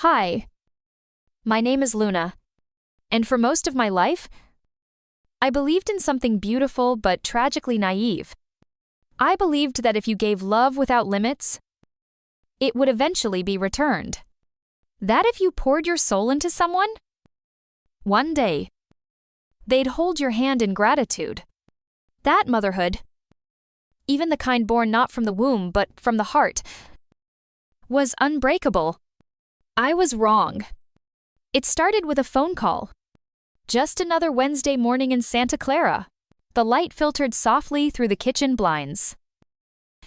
Hi, my name is Luna, and for most of my life, I believed in something beautiful but tragically naive. I believed that if you gave love without limits, it would eventually be returned. That if you poured your soul into someone, one day, they'd hold your hand in gratitude. That motherhood, even the kind born not from the womb but from the heart, was unbreakable. I was wrong. It started with a phone call. Just another Wednesday morning in Santa Clara. The light filtered softly through the kitchen blinds,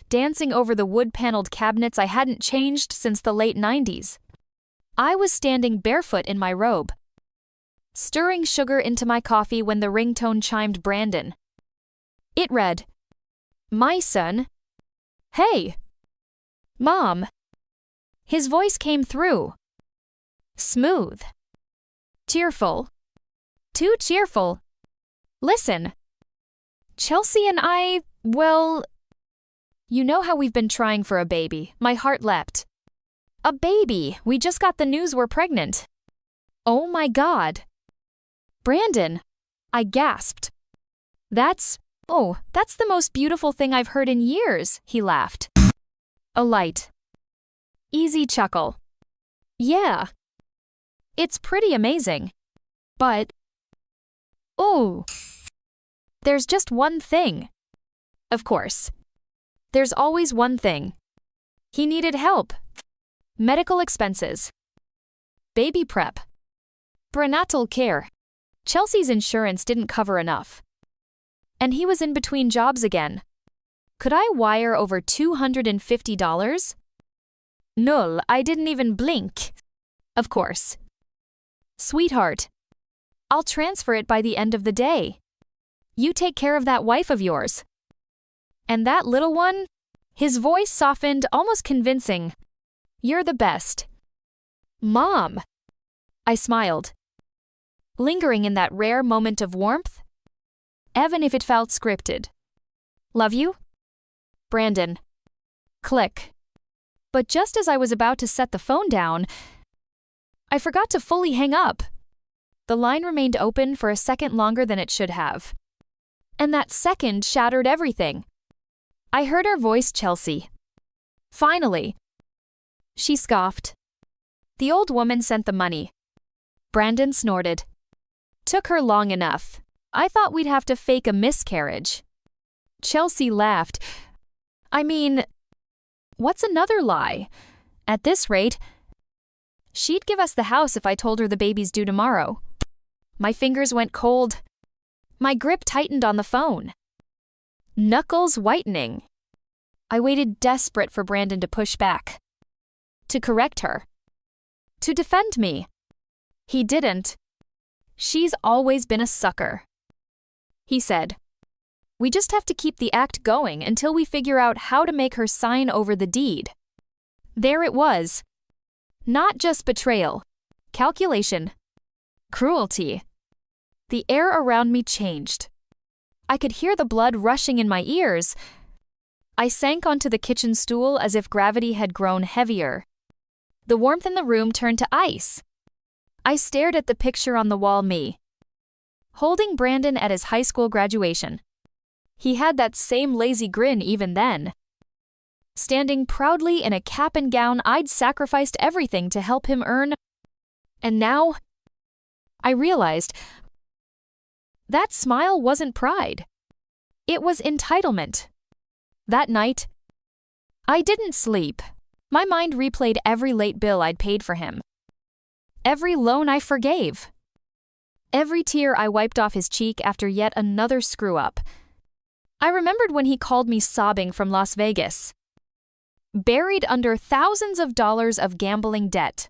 dancing over the wood-paneled cabinets I hadn't changed since the late 90s. I was standing barefoot in my robe, stirring sugar into my coffee when the ringtone chimed Brandon. It read, "My son." "Hey, Mom." His voice came through. Smooth. Cheerful. Too cheerful. "Listen. Chelsea and well, you know how we've been trying for a baby." My heart leapt. "A baby! We just got the news we're pregnant." "Oh my God." "Brandon," I gasped. That's the most beautiful thing I've heard in years," he laughed. A light, easy chuckle. "Yeah. It's pretty amazing. But, there's just one thing." Of course. There's always one thing. He needed help. Medical expenses. Baby prep. Prenatal care. Chelsea's insurance didn't cover enough. And he was in between jobs again. Could I wire over $250? Null, I didn't even blink. Of course. "Sweetheart, I'll transfer it by the end of the day. You take care of that wife of yours. And that little one?" His voice softened, almost convincing. "You're the best." "Mom." I smiled, lingering in that rare moment of warmth, even if it felt scripted. "Love you, Brandon." Click. But just as I was about to set the phone down, I forgot to fully hang up. The line remained open for a second longer than it should have. And that second shattered everything. I heard her voice, "Chelsea." "Finally." She scoffed. "The old woman sent the money." Brandon snorted. "Took her long enough. I thought we'd have to fake a miscarriage." Chelsea laughed. "I mean, what's another lie? At this rate, she'd give us the house if I told her the baby's due tomorrow." My fingers went cold. My grip tightened on the phone. Knuckles whitening. I waited desperate for Brandon to push back. To correct her. To defend me. He didn't. "She's always been a sucker," he said. "We just have to keep the act going until we figure out how to make her sign over the deed." There it was. Not just betrayal. Calculation. Cruelty. The air around me changed. I could hear the blood rushing in my ears. I sank onto the kitchen stool as if gravity had grown heavier. The warmth in the room turned to ice. I stared at the picture on the wall, me holding Brandon at his high school graduation. He had that same lazy grin even then. Standing proudly in a cap and gown I'd sacrificed everything to help him earn. And now, I realized that smile wasn't pride. It was entitlement. That night, I didn't sleep. My mind replayed every late bill I'd paid for him. Every loan I forgave. Every tear I wiped off his cheek after yet another screw-up. I remembered when he called me sobbing from Las Vegas, buried under thousands of dollars of gambling debt.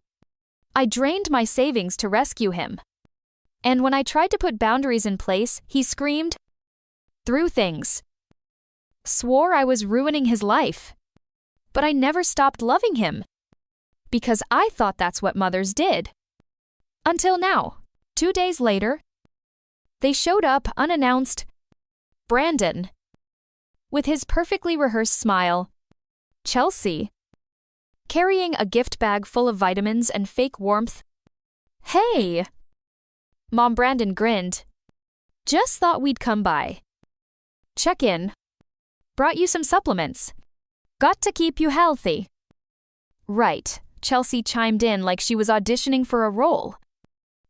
I drained my savings to rescue him. And when I tried to put boundaries in place, he screamed, threw things, swore I was ruining his life. But I never stopped loving him, because I thought that's what mothers did. Until now, 2 days later, they showed up unannounced. Brandon, with his perfectly rehearsed smile. Chelsea, carrying a gift bag full of vitamins and fake warmth. "Hey!" Mom Brandon grinned. "Just thought we'd come by. Check in. Brought you some supplements. Got to keep you healthy." "Right," Chelsea chimed in like she was auditioning for a role.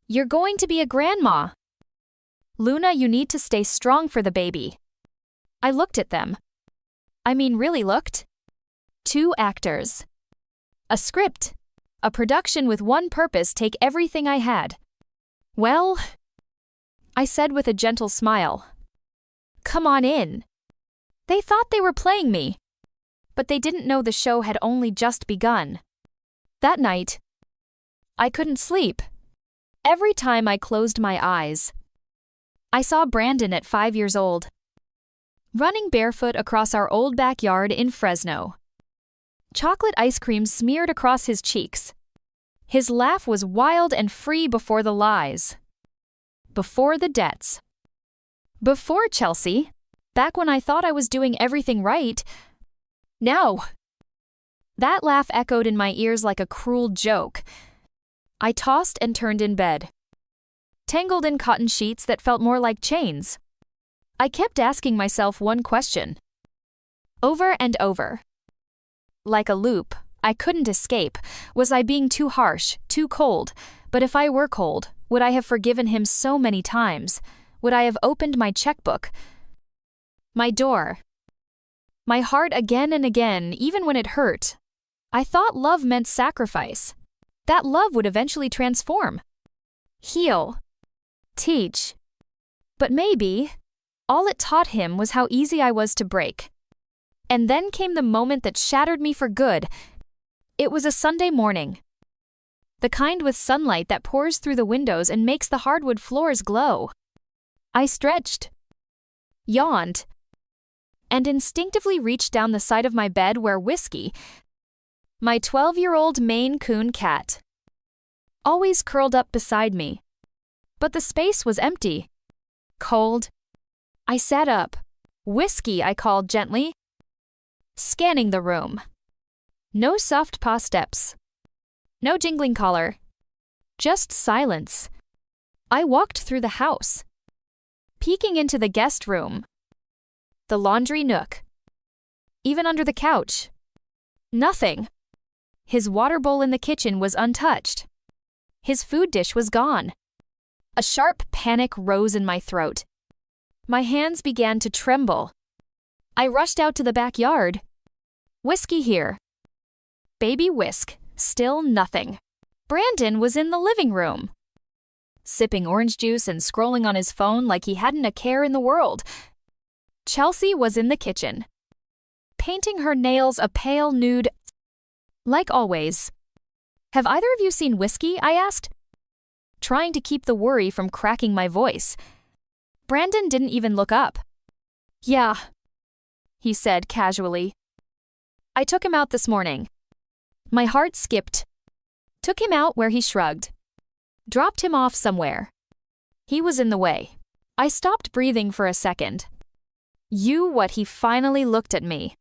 "You're going to be a grandma. Luna, you need to stay strong for the baby." I looked at them. I mean, really looked. 2 actors. A script. A production with one purpose: take everything I had. "Well," I said with a gentle smile, "come on in." They thought they were playing me, but they didn't know the show had only just begun. That night, I couldn't sleep. Every time I closed my eyes, I saw Brandon at 5 years old, running barefoot across our old backyard in Fresno. Chocolate ice cream smeared across his cheeks. His laugh was wild and free before the lies, before the debts, before Chelsea, back when I thought I was doing everything right. No. That laugh echoed in my ears like a cruel joke. I tossed and turned in bed, tangled in cotton sheets that felt more like chains. I kept asking myself one question, over and over. Like a loop, I couldn't escape. Was I being too harsh, too cold? But if I were cold, would I have forgiven him so many times? Would I have opened my checkbook, my door, my heart again and again, even when it hurt? I thought love meant sacrifice. That love would eventually transform, heal, teach. But maybe all it taught him was how easy I was to break. And then came the moment that shattered me for good. It was a Sunday morning. The kind with sunlight that pours through the windows and makes the hardwood floors glow. I stretched, yawned, and instinctively reached down the side of my bed where Whiskey, my 12-year-old Maine Coon cat, always curled up beside me. But the space was empty, cold. I sat up. "Whiskey," I called gently, scanning the room. No soft paw steps. No jingling collar. Just silence. I walked through the house, peeking into the guest room, the laundry nook, even under the couch. Nothing. His water bowl in the kitchen was untouched. His food dish was gone. A sharp panic rose in my throat. My hands began to tremble. I rushed out to the backyard. Whiskey here. Baby Whisk, still nothing. Brandon was in the living room, sipping orange juice and scrolling on his phone like he hadn't a care in the world. Chelsea was in the kitchen, painting her nails a pale nude. Like always. "Have either of you seen Whiskey?" I asked, trying to keep the worry from cracking my voice. Brandon didn't even look up. "Yeah," he said casually. "I took him out this morning." My heart skipped. Took him out where? He shrugged. Dropped him off somewhere. He was in the way. I stopped breathing for a second. What? He finally looked at me,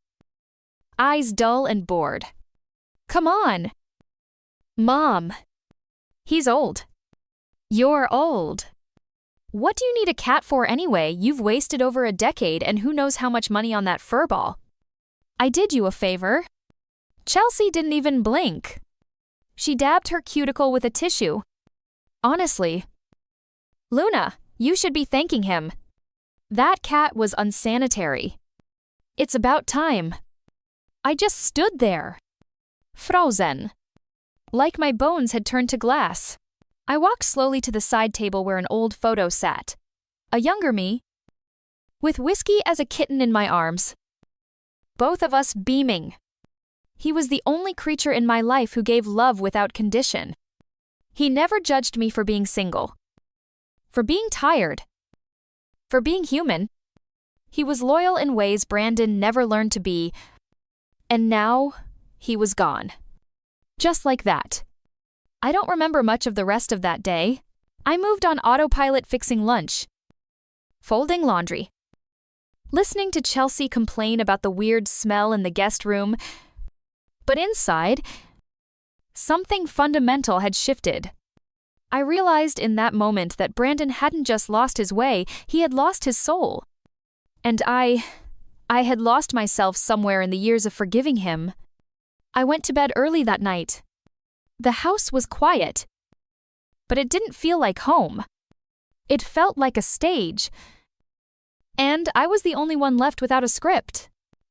eyes dull and bored. "Come on." "Mom." "He's old." "You're old." "What do you need a cat for anyway? You've wasted over a decade and who knows how much money on that fur ball." "I did you a favor." Chelsea didn't even blink. She dabbed her cuticle with a tissue. "Honestly, Luna, you should be thanking him. That cat was unsanitary. It's about time." I just stood there, frozen, like my bones had turned to glass. I walked slowly to the side table where an old photo sat. A younger me, with Whiskey as a kitten in my arms. Both of us beaming. He was the only creature in my life who gave love without condition. He never judged me for being single, for being tired, for being human. He was loyal in ways Brandon never learned to be. And now, he was gone. Just like that. I don't remember much of the rest of that day. I moved on autopilot, fixing lunch, folding laundry, listening to Chelsea complain about the weird smell in the guest room. But inside, Something fundamental had shifted. I realized in that moment that Brandon hadn't just lost his way, he had lost his soul. And I had lost myself somewhere in the years of forgiving him. I went to bed early that night. The house was quiet, but it didn't feel like home. It felt like a stage. And I was the only one left without a script.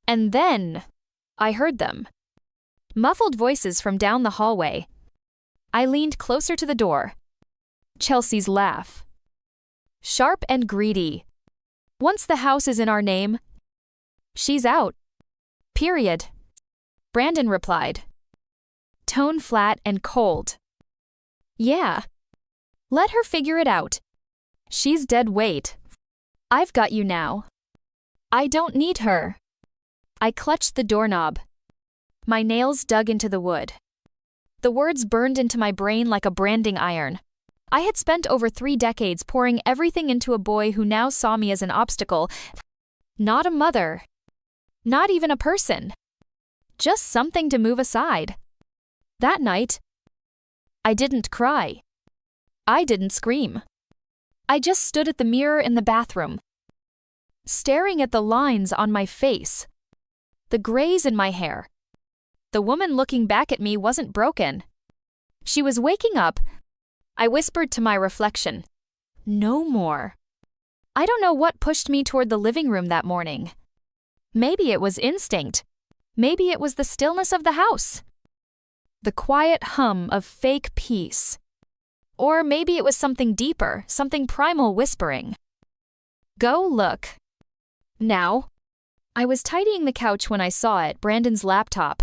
And then I heard them. Muffled voices from down the hallway. I leaned closer to the door. Chelsea's laugh. Sharp and greedy. Once the house is in our name, she's out. Period. Brandon replied. Tone flat and cold. Yeah. Let her figure it out. She's dead weight. I've got you now. I don't need her. I clutched the doorknob. My nails dug into the wood. The words burned into my brain like a branding iron. I had spent over 3 decades pouring everything into a boy who now saw me as an obstacle. Not a mother. Not even a person. Just something to move aside. That night, I didn't cry. I didn't scream. I just stood at the mirror in the bathroom, staring at the lines on my face, the grays in my hair. The woman looking back at me wasn't broken. She was waking up. I whispered to my reflection, no more. I don't know what pushed me toward the living room that morning. Maybe it was instinct. Maybe it was the stillness of the house. The quiet hum of fake peace. Or maybe it was something deeper, something primal whispering. Go look. Now. I was tidying the couch when I saw it, Brandon's laptop.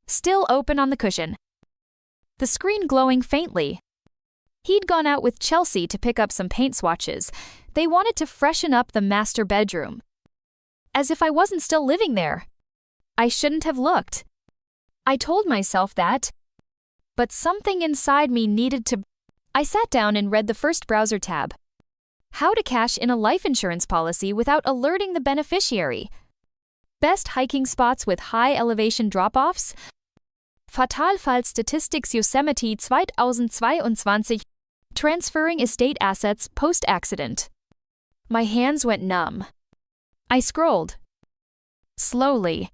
Still open on the cushion. The screen glowing faintly. He'd gone out with Chelsea to pick up some paint swatches. They wanted to freshen up the master bedroom. As if I wasn't still living there. I shouldn't have looked. I told myself that. But something inside me needed to. I sat down and read the first browser tab. How to cash in a life insurance policy without alerting the beneficiary. Best hiking spots with high elevation drop-offs. Fatalfallstatistics Yosemite 2022. Transferring estate assets post-accident. My hands went numb. I scrolled. Slowly.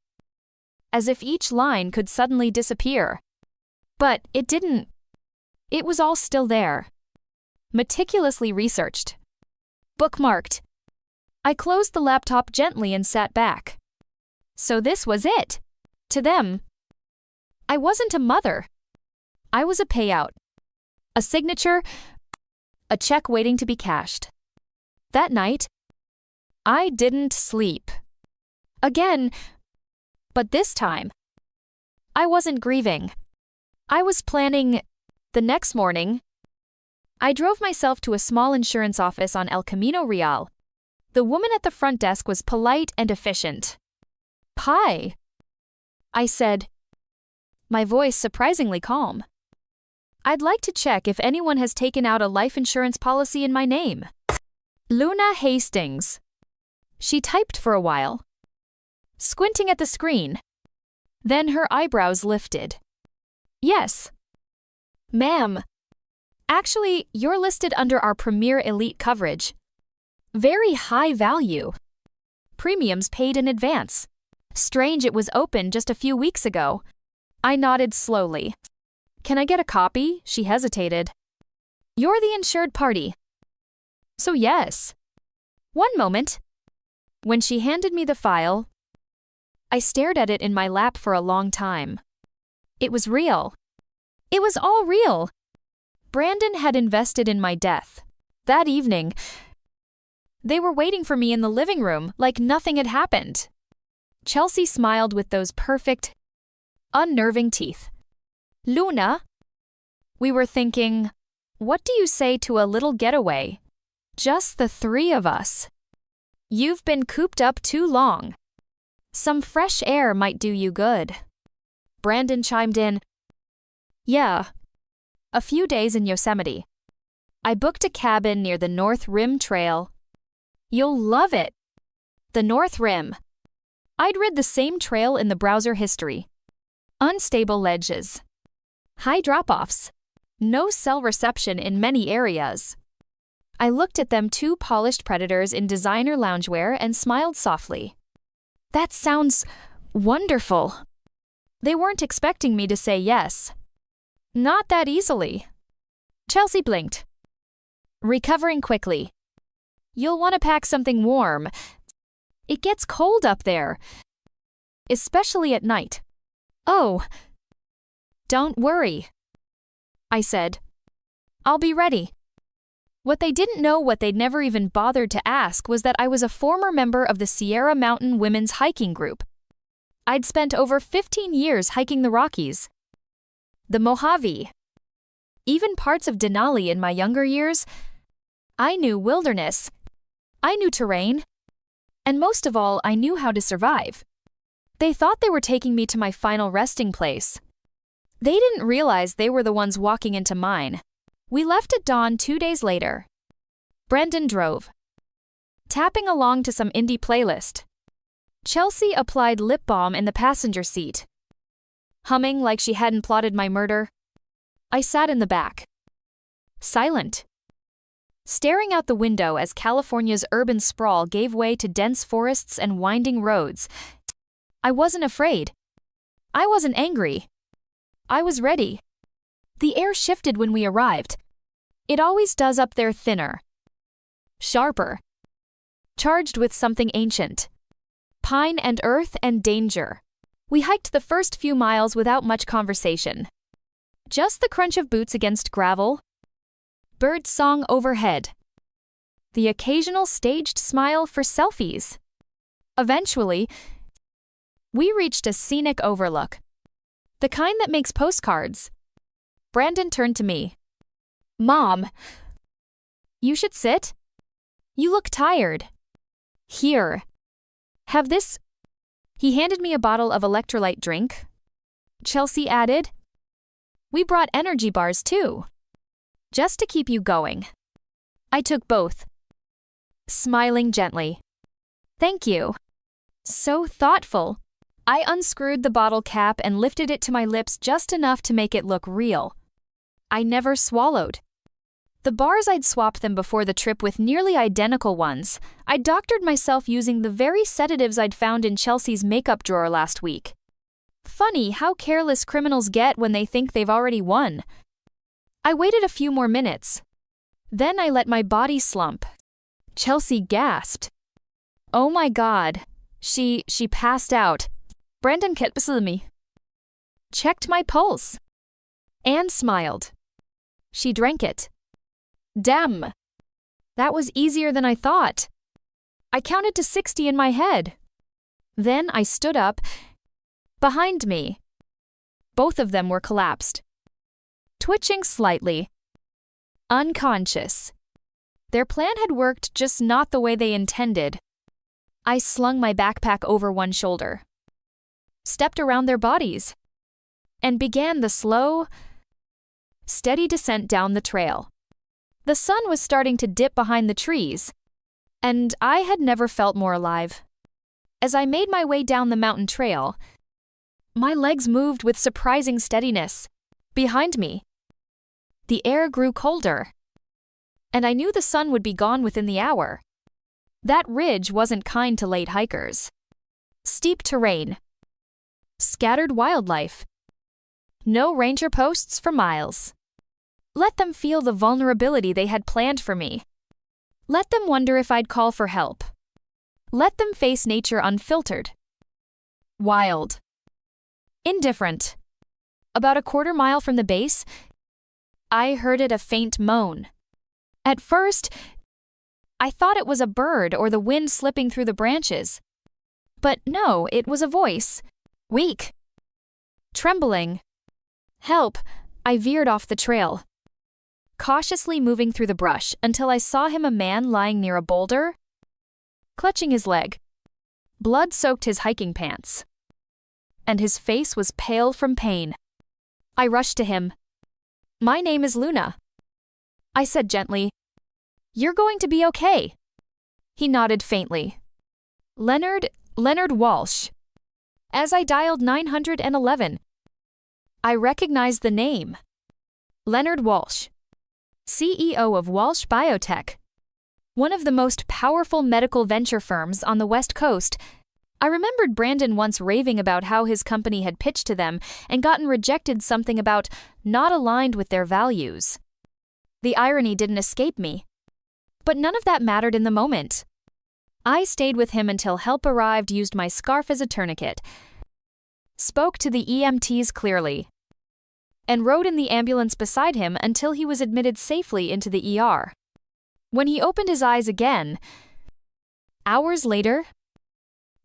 As if each line could suddenly disappear. But it didn't. It was all still there. Meticulously researched. Bookmarked. I closed the laptop gently and sat back. So this was it. To them. I wasn't a mother. I was a payout. A signature. A check waiting to be cashed. That night, I didn't sleep. Again. But this time, I wasn't grieving. I was planning. The next morning, I drove myself to a small insurance office on El Camino Real. The woman at the front desk was polite and efficient. Hi, I said, my voice surprisingly calm. I'd like to check if anyone has taken out a life insurance policy in my name. Luna Hastings. She typed for a while, squinting at the screen. Then her eyebrows lifted. Yes. Ma'am. Actually, you're listed under our Premier Elite coverage. Very high value. Premiums paid in advance. Strange it was open just a few weeks ago. I nodded slowly. Can I get a copy? She hesitated. You're the insured party. So yes. One moment. When she handed me the file, I stared at it in my lap for a long time. It was real. It was all real. Brandon had invested in my death. That evening, they were waiting for me in the living room like nothing had happened. Chelsea smiled with those perfect, unnerving teeth. Luna, we were thinking, what do you say to a little getaway? Just the 3 of us. You've been cooped up too long. Some fresh air might do you good. Brandon chimed in. Yeah. A few days in Yosemite. I booked a cabin near the North Rim Trail. You'll love it. The North Rim. I'd read the same trail in the browser history. Unstable ledges. High drop-offs. No cell reception in many areas. I looked at them, two polished predators in designer loungewear, and smiled softly. That sounds wonderful. They weren't expecting me to say yes. Not that easily. Chelsea blinked. Recovering quickly. You'll want to pack something warm. It gets cold up there, especially at night. Oh, don't worry, I said. I'll be ready. What they didn't know, what they'd never even bothered to ask, was that I was a former member of the Sierra Mountain Women's Hiking Group. I'd spent over 15 years hiking the Rockies, the Mojave, even parts of Denali in my younger years. I knew wilderness. I knew terrain. And most of all, I knew how to survive. They thought they were taking me to my final resting place. They didn't realize they were the ones walking into mine. We left at dawn 2 days later. Brendan drove, tapping along to some indie playlist. Chelsea applied lip balm in the passenger seat, humming like she hadn't plotted my murder. I sat in the back, silent, staring out the window as California's urban sprawl gave way to dense forests and winding roads. I wasn't afraid. I wasn't angry. I was ready. The air shifted when we arrived. It always does up there, thinner, sharper, charged with something ancient. Pine and earth and danger. We hiked the first few miles without much conversation. Just the crunch of boots against gravel, bird song overhead, the occasional staged smile for selfies. Eventually, we reached a scenic overlook, the kind that makes postcards. Brandon turned to me. Mom, you should sit. You look tired. Here. Have this. He handed me a bottle of electrolyte drink. Chelsea added, we brought energy bars too, just to keep you going. I took both, smiling gently. Thank you. So thoughtful. I unscrewed the bottle cap and lifted it to my lips just enough to make it look real. I never swallowed. The bars, I'd swapped them before the trip with nearly identical ones. I'd doctored myself using the very sedatives I'd found in Chelsea's makeup drawer last week. Funny how careless criminals get when they think they've already won. I waited a few more minutes. Then I let my body slump. Chelsea gasped. Oh my God. She passed out. Brandon kept beside me. Checked my pulse. Anne smiled. She drank it. Damn. That was easier than I thought. I counted to 60 in my head. Then I stood up. Behind me. Both of them were collapsed, twitching slightly. Unconscious. Their plan had worked, just not the way they intended. I slung my backpack over one shoulder, stepped around their bodies, and began the slow, steady descent down the trail. The sun was starting to dip behind the trees, and I had never felt more alive. As I made my way down the mountain trail, my legs moved with surprising steadiness. Behind me, the air grew colder, and I knew the sun would be gone within the hour. That ridge wasn't kind to late hikers. Steep terrain, scattered wildlife, no ranger posts for miles. Let them feel the vulnerability they had planned for me. Let them wonder if I'd call for help. Let them face nature unfiltered. Wild. Indifferent. About a quarter mile from the base, I heard a faint moan. At first, I thought it was a bird or the wind slipping through the branches. But no, it was a voice. Weak. Trembling. Help! I veered off the trail, cautiously moving through the brush until I saw him, a man lying near a boulder, clutching his leg. Blood soaked his hiking pants, and his face was pale from pain. I rushed to him. My name is Luna, I said gently. You're going to be okay. He nodded faintly. Leonard Walsh. As I dialed 911. I recognized the name. Leonard Walsh, CEO of Walsh Biotech, one of the most powerful medical venture firms on the West Coast. I remembered Brandon once raving about how his company had pitched to them and gotten rejected, something about not aligned with their values. The irony didn't escape me. But none of that mattered in the moment. I stayed with him until help arrived, used my scarf as a tourniquet, spoke to the EMTs clearly, and rode in the ambulance beside him until he was admitted safely into the ER. When he opened his eyes again, hours later,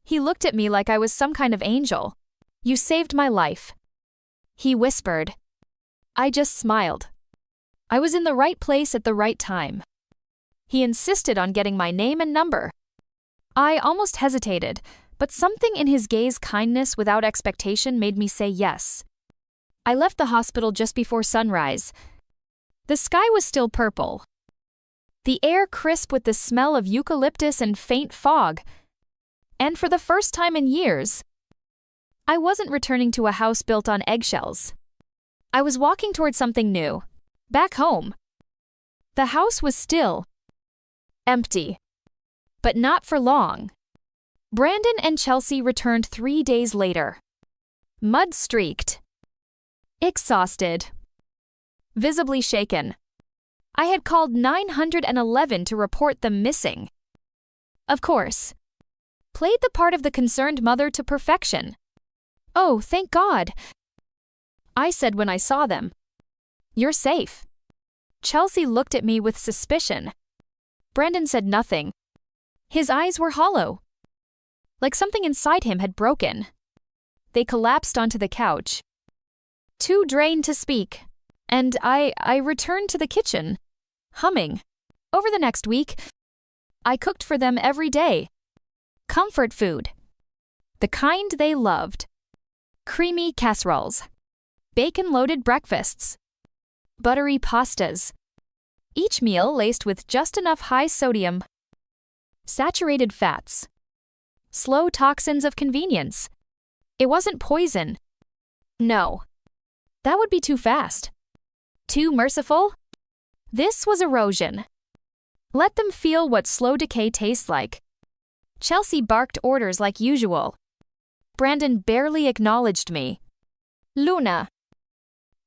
he looked at me like I was some kind of angel. "You saved my life," he whispered. I just smiled. I was in the right place at the right time. He insisted on getting my name and number. I almost hesitated, but something in his gaze, kindness without expectation, made me say yes. I left the hospital just before sunrise. The sky was still purple, the air crisp with the smell of eucalyptus and faint fog. And for the first time in years, I wasn't returning to a house built on eggshells. I was walking toward something new, back home. The house was still empty, but not for long. Brandon and Chelsea returned 3 days later, mud-streaked, exhausted, visibly shaken. I had called 911 to report them missing. Of course, played the part of the concerned mother to perfection. "Oh, thank God," I said when I saw them. "You're safe." Chelsea looked at me with suspicion. Brandon said nothing. His eyes were hollow, like something inside him had broken. They collapsed onto the couch, too drained to speak, and I returned to the kitchen, humming. Over the next week, I cooked for them every day. Comfort food, the kind they loved. Creamy casseroles, bacon-loaded breakfasts, buttery pastas. Each meal laced with just enough high-sodium, saturated fats, slow toxins of convenience. It wasn't poison. No, that would be too fast. Too merciful? This was erosion. Let them feel what slow decay tastes like. Chelsea barked orders like usual. Brandon barely acknowledged me. "Luna,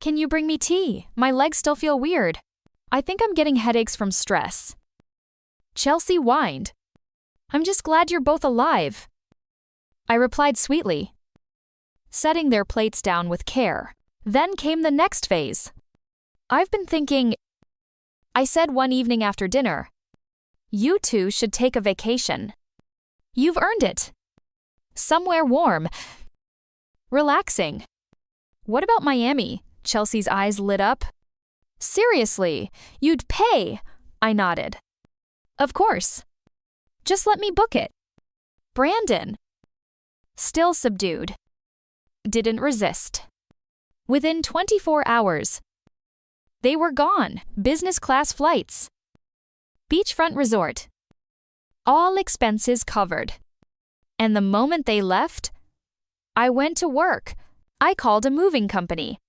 can you bring me tea? My legs still feel weird. I think I'm getting headaches from stress." Chelsea whined. "I'm just glad you're both alive," I replied sweetly, setting their plates down with care. Then came the next phase. "I've been thinking," I said one evening after dinner, "you two should take a vacation. You've earned it. Somewhere warm, relaxing." "What about Miami?" Chelsea's eyes lit up. "Seriously, you'd pay?" I nodded. "Of course. Just let me book it." Brandon, still subdued, didn't resist. Within 24 hours, they were gone. Business-class flights, beachfront resort, all expenses covered. And the moment they left, I went to work. I called a moving company,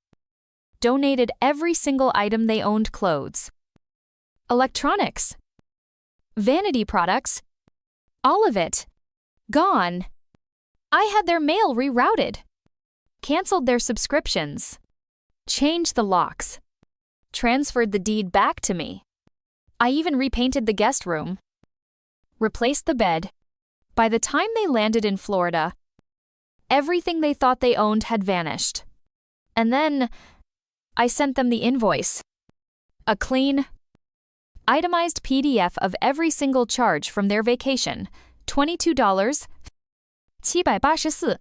donated every single item they owned: clothes, electronics, vanity products, all of it. Gone. I had their mail rerouted, canceled their subscriptions, changed the locks, transferred the deed back to me. I even repainted the guest room, replaced the bed. By the time they landed in Florida, everything they thought they owned had vanished. And then I sent them the invoice, a clean, itemized PDF of every single charge from their vacation, $22, 784,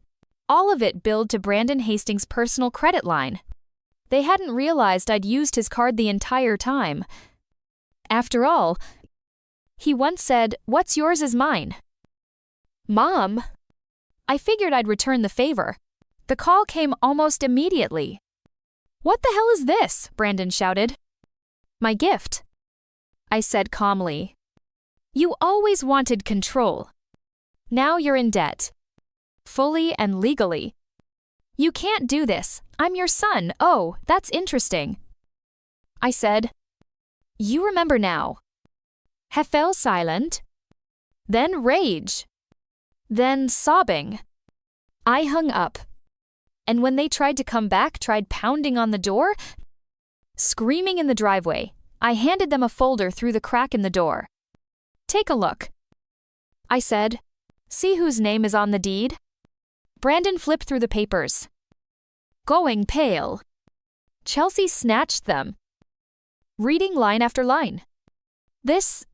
all of it billed to Brandon Hastings' personal credit line. They hadn't realized I'd used his card the entire time. After all, he once said, "What's yours is mine." "Mom." I figured I'd return the favor. The call came almost immediately. "What the hell is this?" Brandon shouted. "My gift," I said calmly. "You always wanted control. Now you're in debt. Fully and legally. You can't do this. I'm your son. Oh, that's interesting. I said. You remember now. He fell silent. Then rage. Then sobbing. I hung up. And when they tried to come back, tried pounding on the door, screaming in the driveway, I handed them a folder through the crack in the door. Take a look. I said. See whose name is on the deed? Brandon flipped through the papers. Going pale. Chelsea snatched them. Reading line after line. This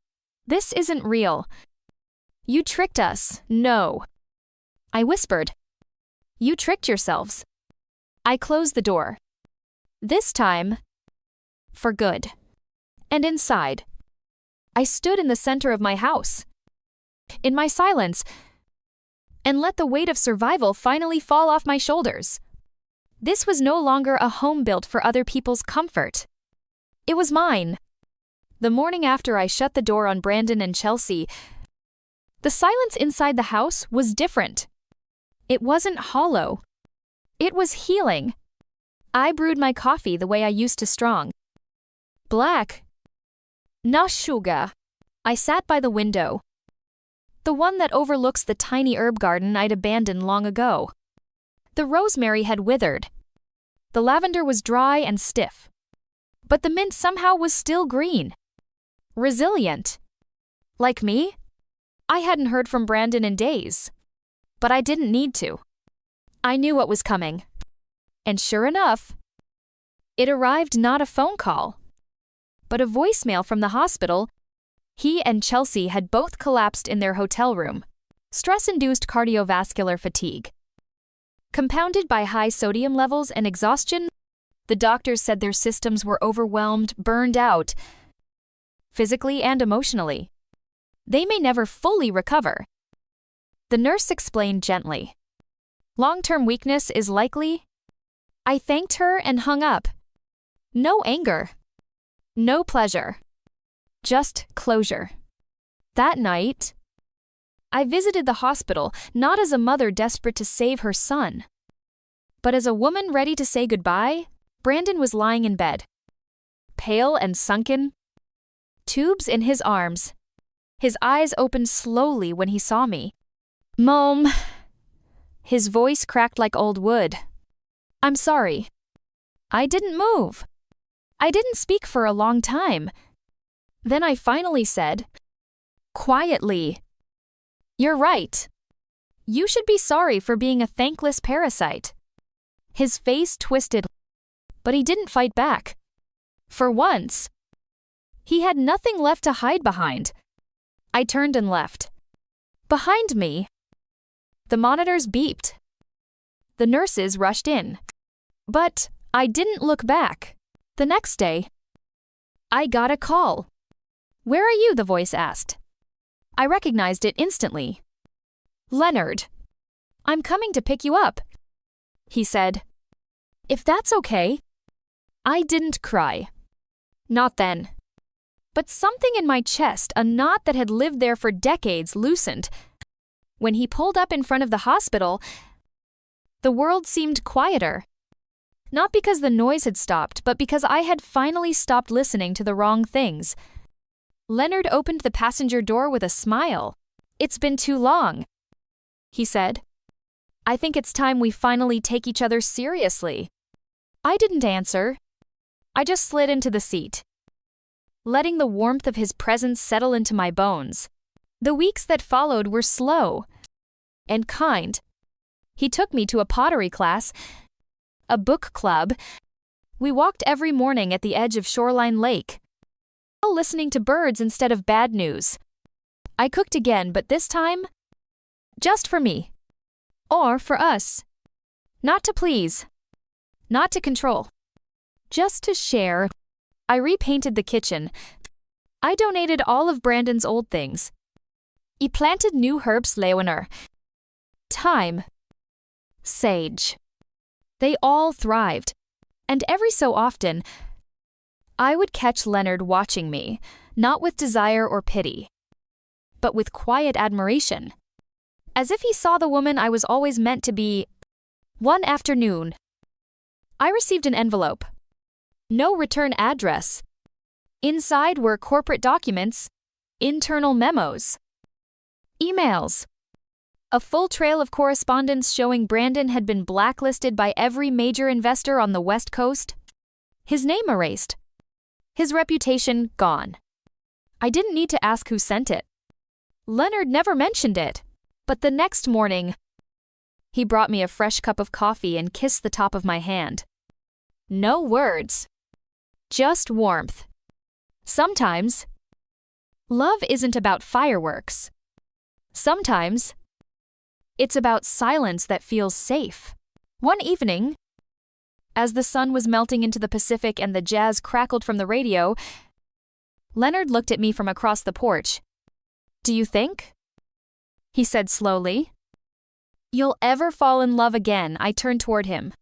isn't real. You tricked us. No. I whispered. You tricked yourselves. I closed the door. This time, for good. And inside, I stood in the center of my house, in my silence, and let the weight of survival finally fall off my shoulders. This was no longer a home built for other people's comfort. It was mine. The morning after I shut the door on Brandon and Chelsea, the silence inside the house was different. It wasn't hollow. It was healing. I brewed my coffee the way I used to strong. Black. No sugar. I sat by the window. The one that overlooks the tiny herb garden I'd abandoned long ago. The rosemary had withered. The lavender was dry and stiff. But the mint somehow was still green. Resilient. Like me? I hadn't heard from Brandon in days. But I didn't need to. I knew what was coming. And sure enough, it arrived not a phone call, but a voicemail from the hospital. He and Chelsea had both collapsed in their hotel room. Stress-induced cardiovascular fatigue. Compounded by high sodium levels and exhaustion, the doctors said their systems were overwhelmed, burned out, physically and emotionally. They may never fully recover. The nurse explained gently. Long-term weakness is likely. I thanked her and hung up. No anger. No pleasure. Just closure. That night, I visited the hospital not as a mother desperate to save her son, but as a woman ready to say goodbye. Brandon was lying in bed, pale and sunken, tubes in his arms. His eyes opened slowly when he saw me. Mom. His voice cracked like old wood. I'm sorry. I didn't move. I didn't speak for a long time. Then I finally said, quietly, You're right. You should be sorry for being a thankless parasite. His face twisted, but he didn't fight back. For once, he had nothing left to hide behind. I turned and left. Behind me, the monitors beeped. The nurses rushed in. But I didn't look back. The next day, I got a call. Where are you? The voice asked. I recognized it instantly. Leonard. I'm coming to pick you up, he said. If that's okay. I didn't cry. Not then. But something in my chest, a knot that had lived there for decades, loosened. When he pulled up in front of the hospital, the world seemed quieter. Not because the noise had stopped, but because I had finally stopped listening to the wrong things. Leonard opened the passenger door with a smile. It's been too long, he said. I think it's time we finally take each other seriously. I didn't answer. I just slid into the seat, letting the warmth of his presence settle into my bones. The weeks that followed were slow and kind. He took me to a pottery class, a book club. We walked every morning at the edge of Shoreline Lake, listening to birds instead of bad news. I cooked again, but this time, just for me. Or for us. Not to please. Not to control. Just to share. I repainted the kitchen. I donated all of Brandon's old things. He planted new herbs, Leonard. Thyme. Sage. They all thrived. And every so often, I would catch Leonard watching me, not with desire or pity, but with quiet admiration. As if he saw the woman I was always meant to be. One afternoon, I received an envelope. No return address. Inside were corporate documents, internal memos, emails. A full trail of correspondence showing Brandon had been blacklisted by every major investor on the West Coast. His name erased. His reputation gone. I didn't need to ask who sent it. Leonard never mentioned it. But the next morning, he brought me a fresh cup of coffee and kissed the top of my hand. No words. Just warmth. Sometimes, love isn't about fireworks. Sometimes, it's about silence that feels safe. One evening, as the sun was melting into the Pacific and the jazz crackled from the radio, Leonard looked at me from across the porch. "Do you think?" he said slowly. "You'll ever fall in love again?" I turned toward him,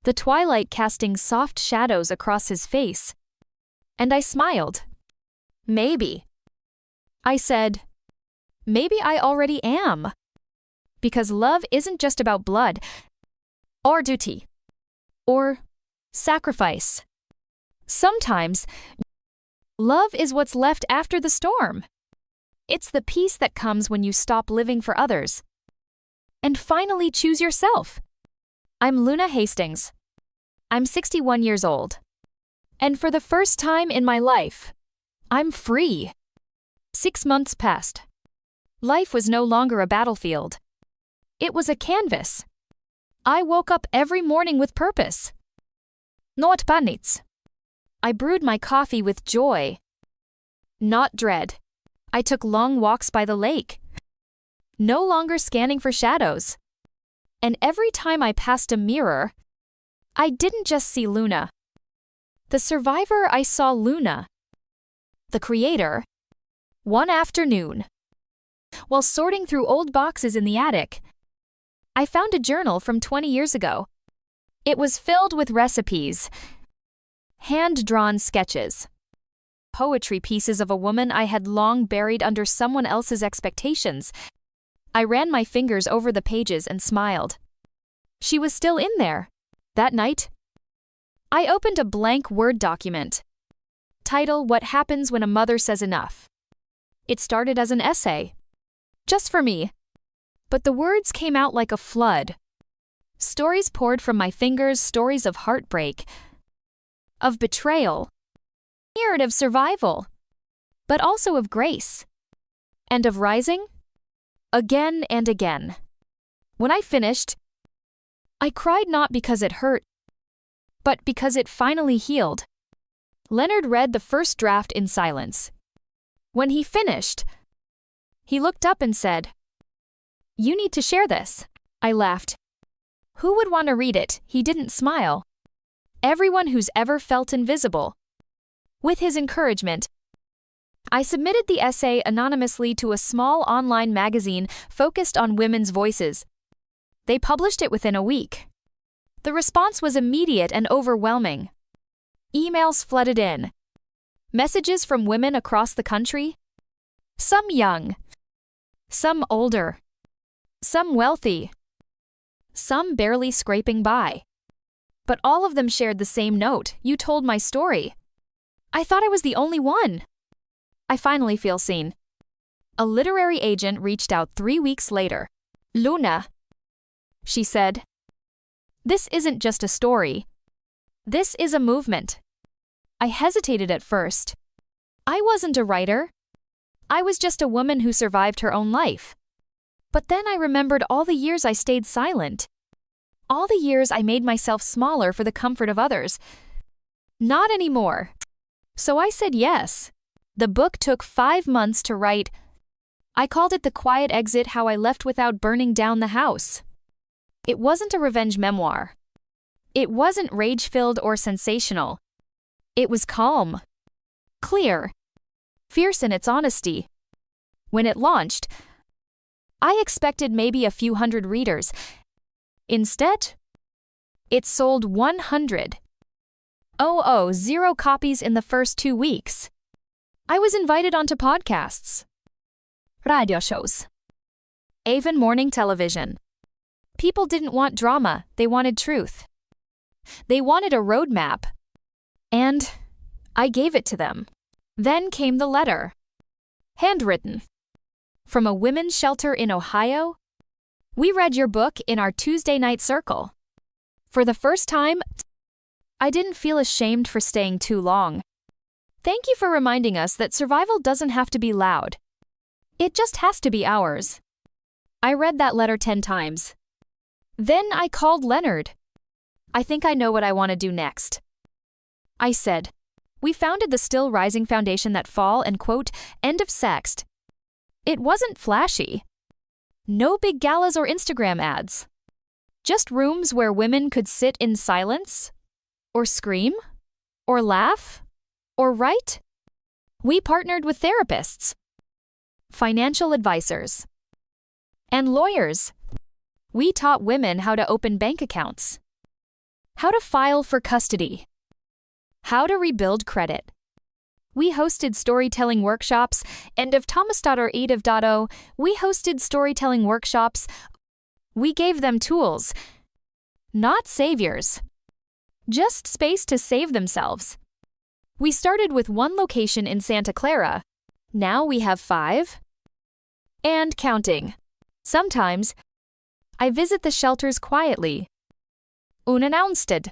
the twilight casting soft shadows across his face. And I smiled. "Maybe." I said, "Maybe I already am." Because love isn't just about blood, or duty, or sacrifice. Sometimes, love is what's left after the storm. It's the peace that comes when you stop living for others and finally choose yourself. I'm Luna Hastings. I'm 61 years old. And for the first time in my life, I'm free. 6 months passed. Life was no longer a battlefield. It was a canvas. I woke up every morning with purpose. Not panics. I brewed my coffee with joy, not dread. I took long walks by the lake, no longer scanning for shadows. And every time I passed a mirror, I didn't just see Luna. The survivor, I saw Luna, the creator. One afternoon, while sorting through old boxes in the attic, I found a journal from 20 years ago. It was filled with recipes, hand-drawn sketches, poetry pieces of a woman I had long buried under someone else's expectations. I ran my fingers over the pages and smiled. She was still in there. That night, I opened a blank Word document. Title: What Happens When a Mother Says Enough. It started as an essay, just for me. But the words came out like a flood. Stories poured from my fingers, stories of heartbreak, of betrayal, of survival, but also of grace, and of rising, again and again. When I finished, I cried not because it hurt, but because it finally healed. Leonard read the first draft in silence. When he finished, he looked up and said, "You need to share this." I laughed. Who would want to read it? He didn't smile. Everyone who's ever felt invisible. With his encouragement, I submitted the essay anonymously to a small online magazine focused on women's voices. They published it within a week. The response was immediate and overwhelming. Emails flooded in. Messages from women across the country. Some young, some older, some wealthy, some barely scraping by. But all of them shared the same note: "You told my story." I thought I was the only one. I finally feel seen. A literary agent reached out 3 weeks later. "Luna," she said, "this isn't just a story. This is a movement." I hesitated at first. I wasn't a writer. I was just a woman who survived her own life. But then I remembered all the years I stayed silent. All the years I made myself smaller for the comfort of others. Not anymore. So I said yes. The book took 5 months to write. I called it The Quiet Exit: How I Left Without Burning Down the House. It wasn't a revenge memoir. It wasn't rage-filled or sensational. It was calm, clear, fierce in its honesty. When it launched, I expected maybe a few hundred readers. Instead, it sold 100,000 copies in the first 2 weeks. I was invited onto podcasts, radio shows, even morning television. People didn't want drama, they wanted truth. They wanted a roadmap. And I gave it to them. Then came the letter. Handwritten. From a women's shelter in Ohio. We read your book in our Tuesday night circle. For the first time, I didn't feel ashamed for staying too long. Thank you for reminding us that survival doesn't have to be loud. It just has to be ours. I read that letter 10 times. Then I called Leonard. I think I know what I want to do next. I said, we founded the Still Rising Foundation that fall and quote, end of sext. It wasn't flashy. No big galas or Instagram ads. Just rooms where women could sit in silence, or scream, or laugh, or write. We partnered with therapists, financial advisors, and lawyers. We taught women how to open bank accounts, how to file for custody, how to rebuild credit. We hosted storytelling workshops, and of Thomas.or we hosted storytelling workshops. We gave them tools, not saviors, just space to save themselves. We started with 1 location in Santa Clara. Now we have 5. And counting. Sometimes, I visit the shelters quietly. Unannounced.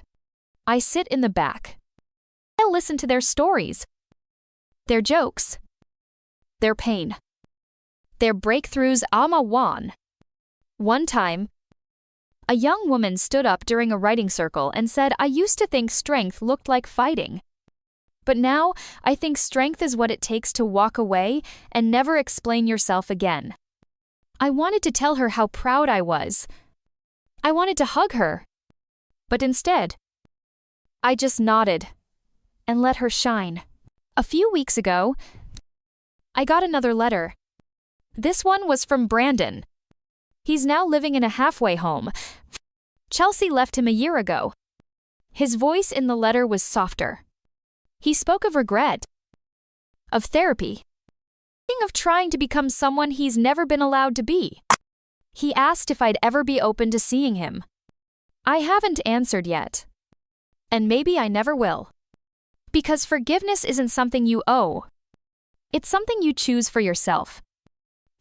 I sit in the back. I listen to their stories, their jokes, their pain, their breakthroughs. One time, a young woman stood up during a writing circle and said, I used to think strength looked like fighting. But now, I think strength is what it takes to walk away and never explain yourself again. I wanted to tell her how proud I was. I wanted to hug her. But instead, I just nodded and let her shine. A few weeks ago, I got another letter. This one was from Brandon. He's now living in a halfway home. Chelsea left him a year ago. His voice in the letter was softer. He spoke of regret, of therapy, of trying to become someone he's never been allowed to be. He asked if I'd ever be open to seeing him. I haven't answered yet. And maybe I never will. Because forgiveness isn't something you owe. It's something you choose for yourself.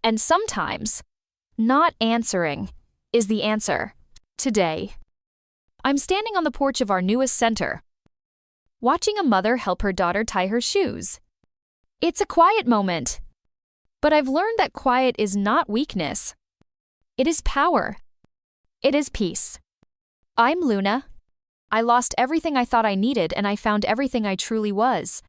And sometimes, not answering is the answer. Today, I'm standing on the porch of our newest center, watching a mother help her daughter tie her shoes. It's a quiet moment. But I've learned that quiet is not weakness. It is power. It is peace. I'm Luna. I lost everything I thought I needed and I found everything I truly was.